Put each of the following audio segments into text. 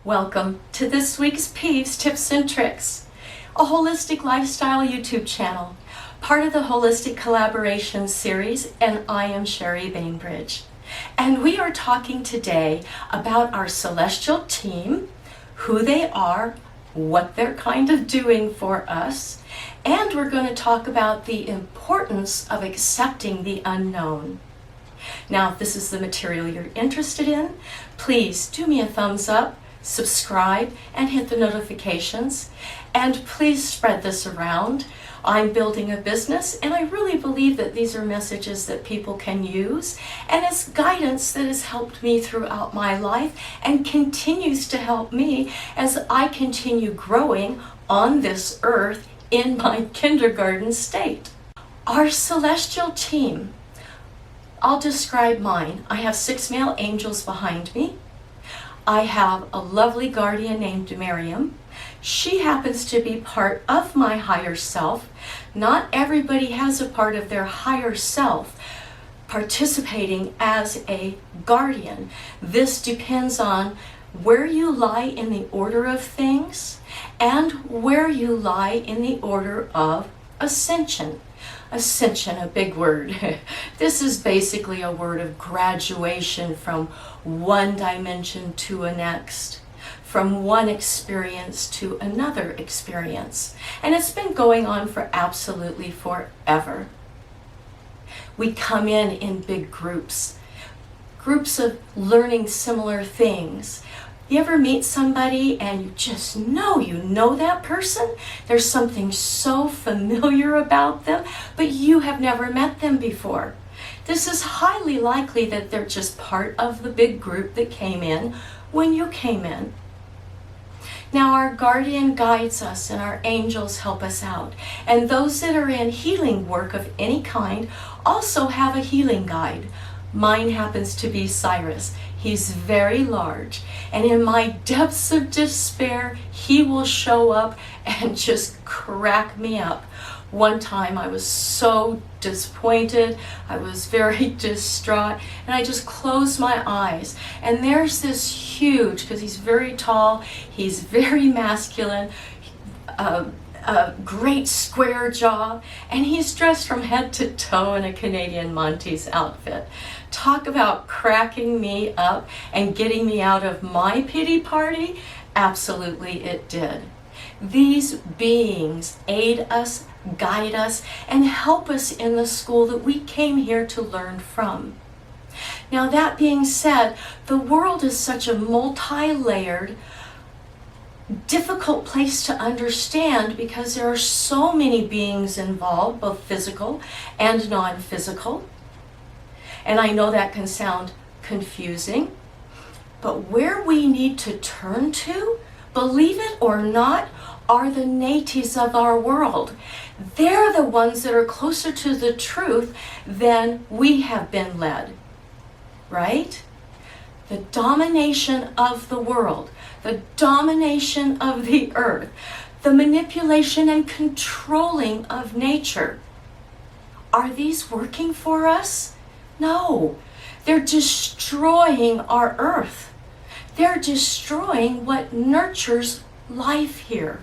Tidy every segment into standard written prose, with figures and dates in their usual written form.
Welcome to this week's Peeves Tips and Tricks, a holistic lifestyle YouTube channel, part of the Holistic Collaboration series, and I am Sherry Bainbridge. And we are talking today about our celestial team, who they are, what they're kind of doing for us, and we're going to talk about the importance of accepting the unknown. Now, if this is the material you're interested in, please do me a thumbs up, subscribe, and hit the notifications. And please spread this around. I'm building a business, and I really believe that these are messages that people can use, and it's guidance that has helped me throughout my life and continues to help me as I continue growing on this earth in my kindergarten state. Our celestial team, I'll describe mine. I have 6 male angels behind me. I have a lovely guardian named Miriam. She happens to be part of my higher self. Not everybody has a part of their higher self participating as a guardian. This depends on where you lie in the order of things and where you lie in the order of ascension. Ascension, a big word. This is basically a word of graduation from one dimension to a next, from one experience to another experience. And it's been going on for absolutely forever. We come in big groups of learning similar things. You ever meet somebody and you just know that person? There's something so familiar about them, but you have never met them before. This is highly likely that they're just part of the big group that came in when you came in. Now, our guardian guides us and our angels help us out. And those that are in healing work of any kind also have a healing guide. Mine happens to be Cyrus. He's very large, and in my depths of despair, he will show up and just crack me up. One time I was so disappointed, I was very distraught, and I just closed my eyes. And there's this huge, because he's very tall, he's very masculine, a great square jaw, and he's dressed from head to toe in a Canadian Monty's outfit. Talk about cracking me up and getting me out of my pity party. Absolutely it did. These beings aid us, guide us, and help us in the school that we came here to learn from. Now, that being said, the world is such a multi-layered, difficult place to understand because there are so many beings involved, both physical and non-physical. And I know that can sound confusing, but where we need to turn to, believe it or not, are the natives of our world. They're the ones that are closer to the truth than we have been led, right? The domination of the world, the domination of the earth, the manipulation and controlling of nature. Are these working for us? No, they're destroying our earth. They're destroying what nurtures life here.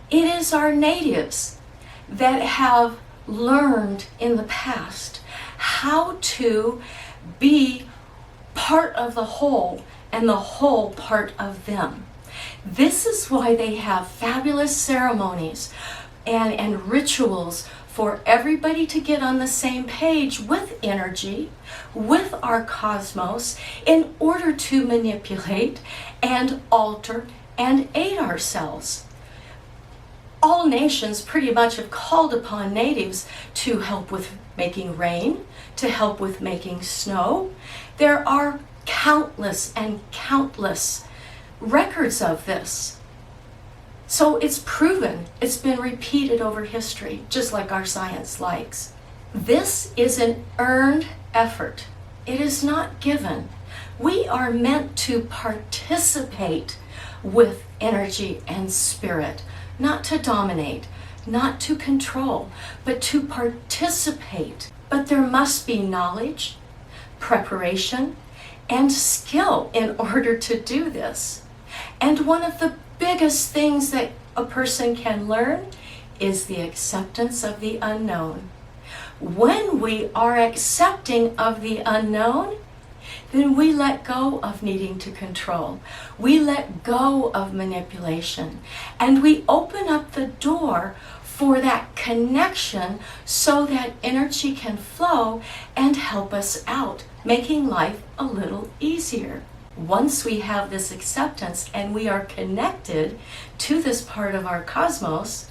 It is our natives that have learned in the past how to be part of the whole and the whole part of them. This is why they have fabulous ceremonies and rituals for everybody to get on the same page with energy, with our cosmos, in order to manipulate and alter and aid ourselves. All nations pretty much have called upon natives to help with making rain, to help with making snow. There are countless and countless records of this. So it's proven, it's been repeated over history, just like our science likes. This is an earned effort. It is not given. We are meant to participate with energy and spirit, not to dominate, not to control, but to participate. But there must be knowledge, preparation, and skill in order to do this. And one of the biggest things that a person can learn is the acceptance of the unknown. When we are accepting of the unknown, then we let go of needing to control. We let go of manipulation. And we open up the door for that connection so that energy can flow and help us out, making life a little easier. Once we have this acceptance and we are connected to this part of our cosmos,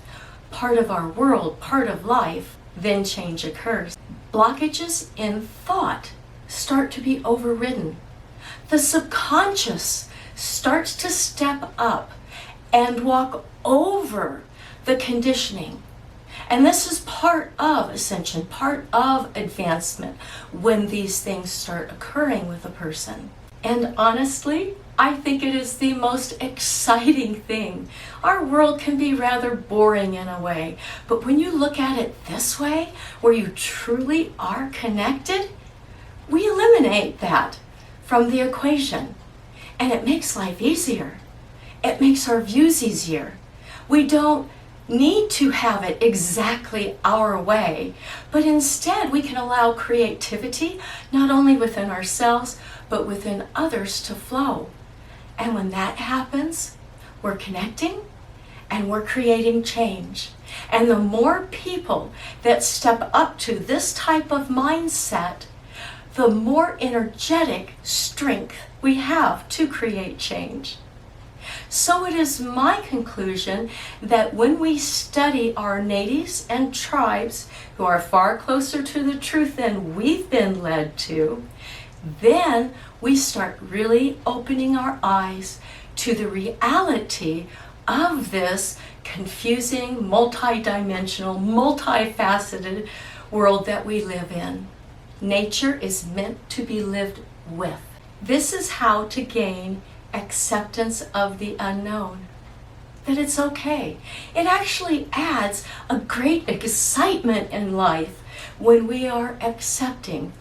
part of our world, part of life, then change occurs. Blockages in thought start to be overridden. The subconscious starts to step up and walk over the conditioning. And this is part of ascension, part of advancement when these things start occurring with a person. And honestly, I think it is the most exciting thing. Our world can be rather boring in a way, but when you look at it this way, where you truly are connected, we eliminate that from the equation. And it makes life easier. It makes our views easier. We don't need to have it exactly our way, but instead we can allow creativity, not only within ourselves, but within others to flow. And when that happens, we're connecting and we're creating change. And the more people that step up to this type of mindset, the more energetic strength we have to create change. So it is my conclusion that when we study our natives and tribes who are far closer to the truth than we've been led to, then we start really opening our eyes to the reality of this confusing, multidimensional, multifaceted world that we live in. Nature is meant to be lived with. This is how to gain acceptance of the unknown. That it's okay. It actually adds a great excitement in life when we are accepting,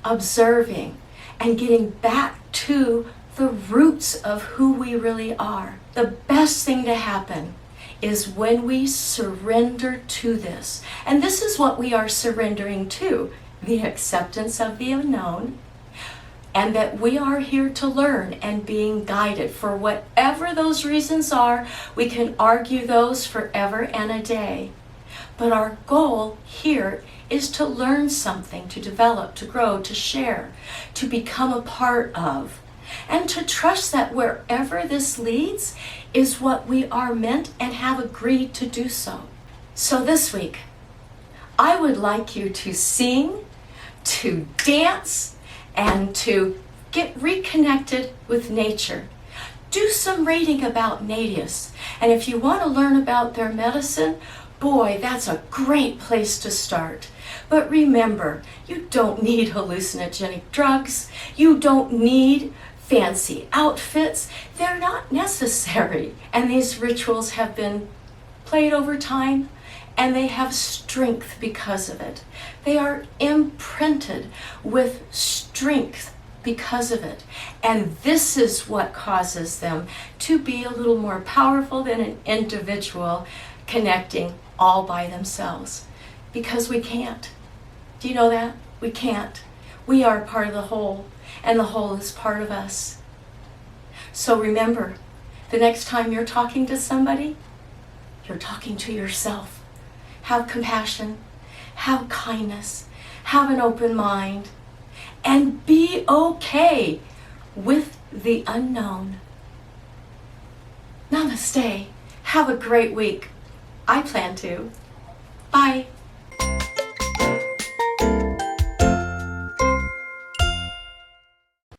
observing, and getting back to the roots of who we really are. The best thing to happen is when we surrender to this. And this is what we are surrendering to, the acceptance of the unknown, and that we are here to learn and being guided for whatever those reasons are. We can argue those forever and a day. But our goal here is to learn something, to develop, to grow, to share, to become a part of, and to trust that wherever this leads is what we are meant and have agreed to do so. So this week, I would like you to sing, to dance, and to get reconnected with nature. Do some reading about natives. And if you want to learn about their medicine, boy, that's a great place to start. But remember, you don't need hallucinogenic drugs. You don't need fancy outfits. They're not necessary. And these rituals have been played over time, and they have strength because of it. They are imprinted with strength because of it. And this is what causes them to be a little more powerful than an individual connecting all by themselves. Because we can't. Do you know that? We can't. We are part of the whole, and the whole is part of us. So remember, the next time you're talking to somebody, you're talking to yourself. Have compassion, have kindness, have an open mind, and be okay with the unknown. Namaste. Have a great week. I plan to. Bye.